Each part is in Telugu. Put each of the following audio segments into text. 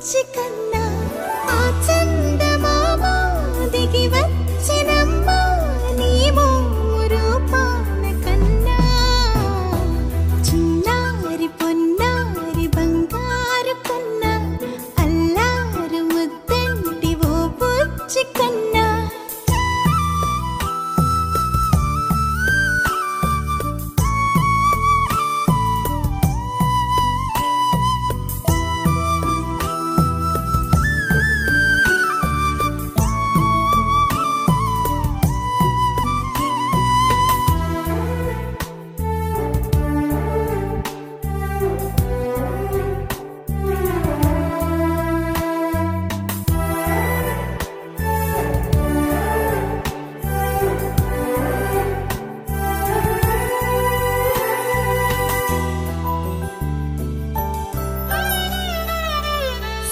బుజ్జి కన్నా ఆ చందమామ దిగి వచ్చినమ్మ నీ రూపాన కన్నా చిన్నారి పొన్నారి బంగారు కన్నా అల్లారు ముద్దంటి ఓ బుజ్జి కన్నా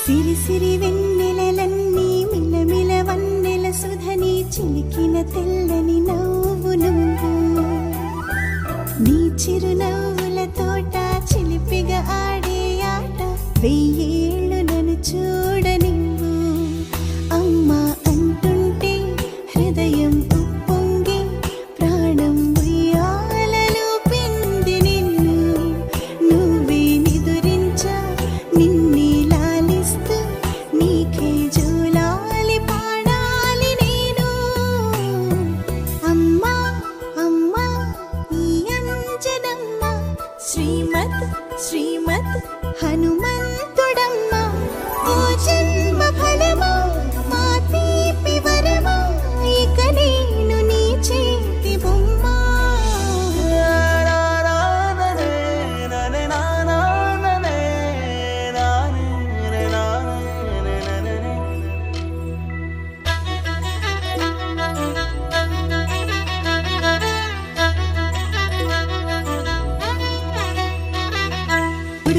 సిరి సిరి వెన్నెలలన్నీ మిలమిల వన్నెల సుధని చిలికిన తెల్లని నవ్వు నువ్వు నీ చిరునవ్వుల తోట చిలిపిగా ఆడే ఆట వెయ్యేళ్ళు నన్ను చూడనివ్వు అమ్మా అంటుంటే హృదయం ఉప్పొంగి ప్రాణం ఉయ్యాలలో పిండి నిన్ను నువ్వే నిదురించా నిన్నే నీకే జూలాలి పాడాలి నేను అమ్మా అమ్మా ఈ అంజనమ్మ శ్రీమత్ శ్రీమత్ హనుమంతుడమ్మ ఓ జన్మ ఫలమా మా తీపి వరమా ఇక నేను నీ చేతి బొమ్మ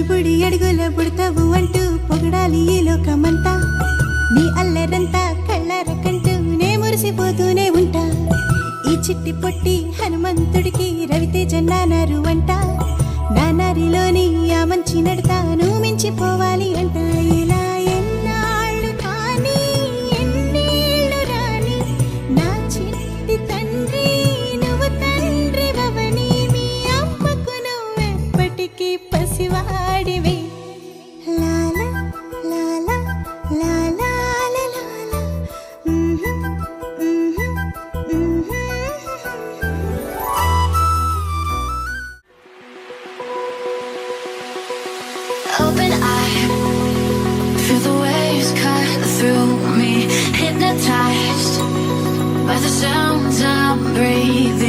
బుడి అడుగుల పుడతావు అంటూ పొగడాలి ఈ లోకమంతా నీ అల్లరంతా కళ్ళరకంటూ నే మురిసిపోతూనే ఉంటా ఈ చిట్టి పొట్టి హనుమంతుడికి రవితేజ నానారు అంట నానారిలోని ఆ మంచి నడతాను మించిపోవాలి అంట ఇలా ఎన్నాళ్ళు కానీ ఎన్నేళ్ళు రాని నా చిట్టి తండ్రి నువ్వు తండ్రి వవని మీ అమ్మకు నువ్వెప్పటికీ పసివాడివి లాలా లాలా లాలా లాలా Open eye, feel the waves cut through me, hypnotized by the sounds I'm breathing.